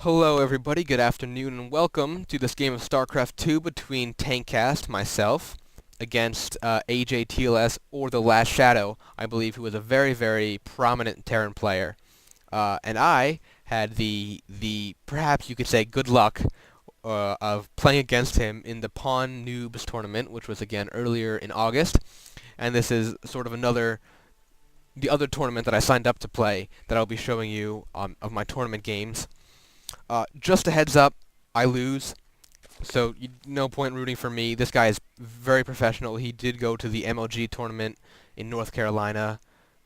Hello everybody, good afternoon and welcome to this game of StarCraft 2 between Tankcast, myself, against AJTLS or the Last Shadow, I believe, who was a very prominent Terran player. And I had the perhaps you could say good luck of playing against him in the Pawn Noobs tournament, which was again earlier in August. And this is sort of the other tournament that I signed up to play that I'll be showing you of my tournament games. Just a heads up, I lose, so no point rooting for me. This guy is very professional. He did go to the MLG tournament in North Carolina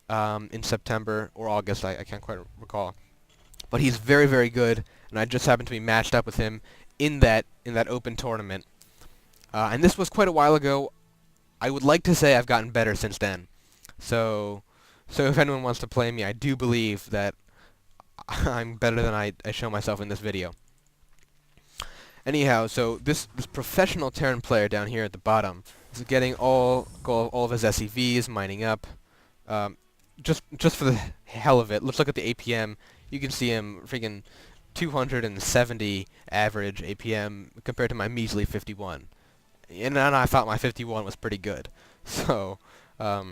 in September or August, I can't quite recall. But he's very good, and I just happened to be matched up with him in that open tournament. And this was quite a while ago. I would like to say I've gotten better since then. So if anyone wants to play me, I do believe that I'm better than I show myself in this video. Anyhow, so this professional Terran player down here at the bottom is getting all of his SEVs, mining up. Just for the hell of it, let's look at the APM. You can see him freaking 270 average APM compared to my measly 51. And I thought my 51 was pretty good. So, here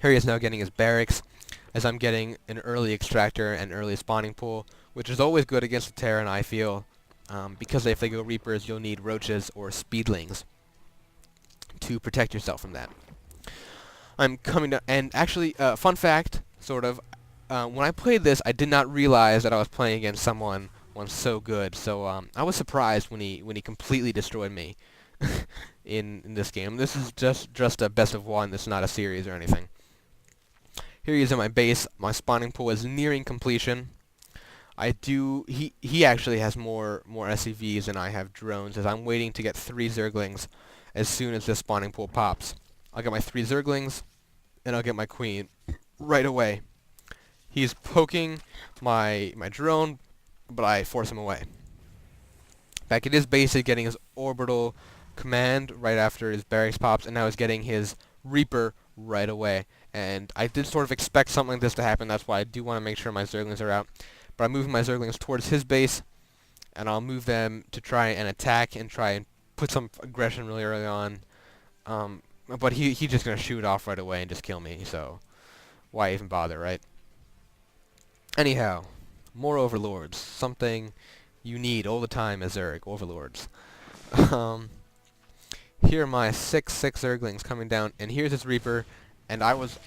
he is now getting his barracks, as I'm getting an early extractor and early spawning pool, which is always good against the Terran, I feel, because if they go Reapers, you'll need Roaches or Speedlings to protect yourself from that. I'm coming to, and actually, fun fact, sort of, when I played this, I did not realize that I was playing against someone so good, so I was surprised when he completely destroyed me in this game. This is just a best of one, this is not a series or anything. Here he is at my base. My spawning pool is nearing completion. He actually has more SCVs than I have drones, as I'm waiting to get 3 Zerglings as soon as this spawning pool pops. I'll get my 3 Zerglings, and I'll get my queen right away. He's poking my drone, but I force him away. Back at his base, he's getting his orbital command right after his barracks pops, and now he's getting his Reaper right away. And I did sort of expect something like this to happen, that's why I do want to make sure my Zerglings are out. But I'm moving my Zerglings towards his base, and I'll move them to try and attack and try and put some aggression really early on. But he's just going to shoot off right away and just kill me, so why even bother, right? Anyhow, more Overlords, something you need all the time as Zerg, Overlords. Here are my 6 Zerglings coming down, and here's his Reaper. And I was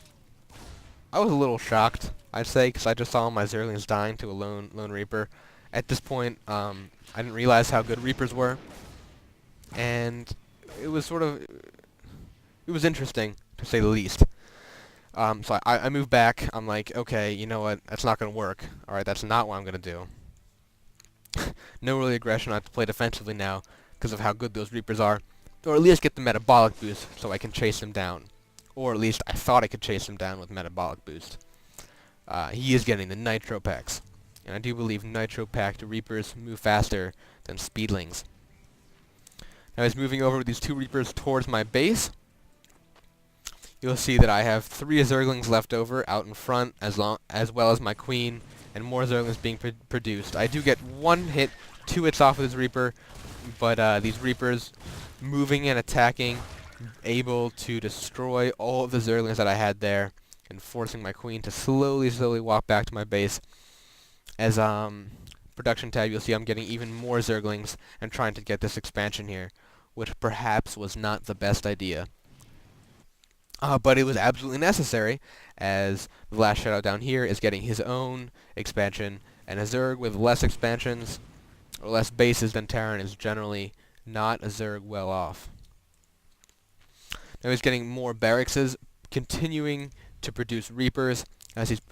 a little shocked, I'd say, because I just saw my Zerglings dying to a lone Reaper. At this point, I didn't realize how good Reapers were, and it was interesting, to say the least. So I moved back. I'm like, okay, you know what? That's not going to work. All right, that's not what I'm going to do. No early aggression. I have to play defensively now because of how good those Reapers are, or at least get the metabolic boost so I can chase them down. Or at least I thought I could chase him down with metabolic boost. He is getting the nitro packs, and I do believe nitro packed Reapers move faster than Speedlings. Now he's moving over with these 2 Reapers towards my base. You'll see that I have 3 Zerglings left over out in front, as well as my queen, and more Zerglings being produced. I do get 1 hit, 2 hits off of his Reaper, but these Reapers moving and attacking, able to destroy all of the Zerglings that I had there, and forcing my queen to slowly walk back to my base. As production tab, you'll see I'm getting even more Zerglings and trying to get this expansion here, which perhaps was not the best idea. But it was absolutely necessary, as the Last Shadow down here is getting his own expansion, and a Zerg with less expansions or less bases than Terran is generally not a Zerg well off. Now he's getting more barracks, continuing to produce Reapers as he's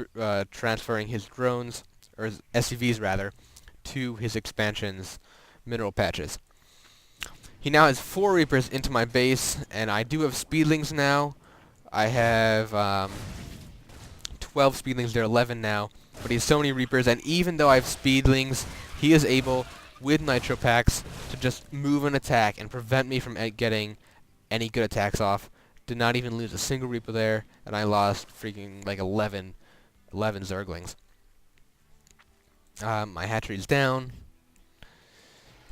transferring his drones, or his SCVs rather, to his expansion's mineral patches. He now has 4 Reapers into my base, and I do have Speedlings now. I have 12 Speedlings, there are 11 now, but he has so many Reapers, and even though I have Speedlings, he is able, with Nitro Packs, to just move and attack and prevent me from getting any good attacks off. Did not even lose a single Reaper there, and I lost freaking like 11 Zerglings. My hatchery's down.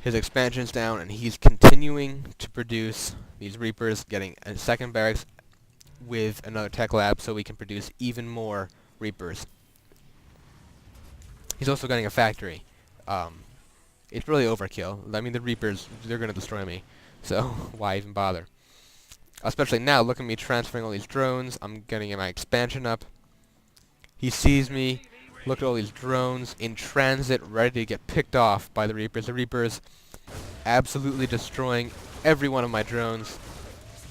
His expansion's down, and he's continuing to produce these Reapers, getting a second barracks with another tech lab so we can produce even more Reapers. He's also getting a factory. It's really overkill. I mean, the Reapers, they're going to destroy me, so why even bother? Especially now, look at me transferring all these drones. I'm getting my expansion up. He sees me. Look at all these drones in transit, ready to get picked off by the Reapers. The Reapers absolutely destroying every one of my drones.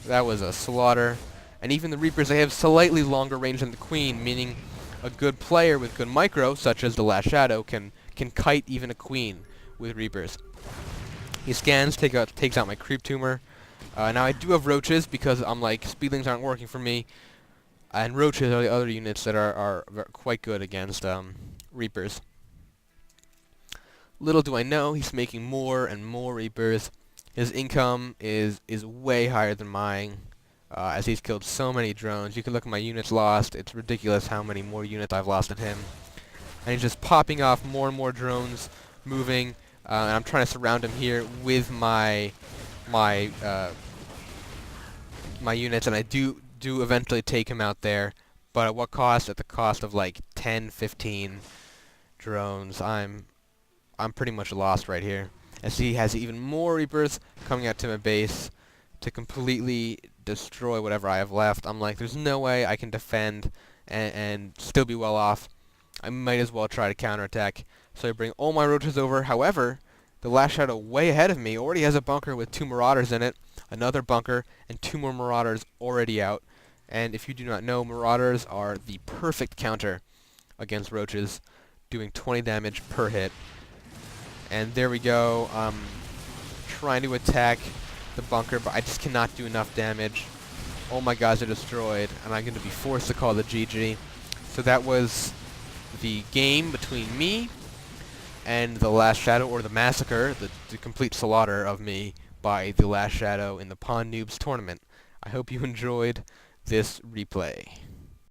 That was a slaughter. And even the Reapers, they have slightly longer range than the Queen, meaning a good player with good micro, such as the Last Shadow, can kite even a Queen with Reapers. He scans, takes out my creep tumor. Now I do have roaches because I'm like, speedlings aren't working for me. And roaches are the other units that are quite good against Reapers. Little do I know, he's making more and more Reapers. His income is way higher than mine, as he's killed so many drones. You can look at my units lost. It's ridiculous how many more units I've lost at him. And he's just popping off more and more drones, moving. And I'm trying to surround him here with my units, and I do eventually take him out there, but at what cost? At the cost of like 10, 15 drones. I'm pretty much lost right here. As he has even more Reapers coming out to my base to completely destroy whatever I have left. I'm like, there's no way I can defend and still be well off. I might as well try to counterattack. So I bring all my roaches over. However, the Last Shadow way ahead of me already has a bunker with 2 Marauders in it, another bunker, and 2 more Marauders already out. And if you do not know, Marauders are the perfect counter against roaches, doing 20 damage per hit. And there we go. Trying to attack the bunker, but I just cannot do enough damage. All my guys are destroyed, and I'm going to be forced to call the GG. So that was the game between me and the Last Shadow, or the massacre, the complete slaughter of me by the Last Shadow in the Pawn Noobs tournament. I hope you enjoyed this replay.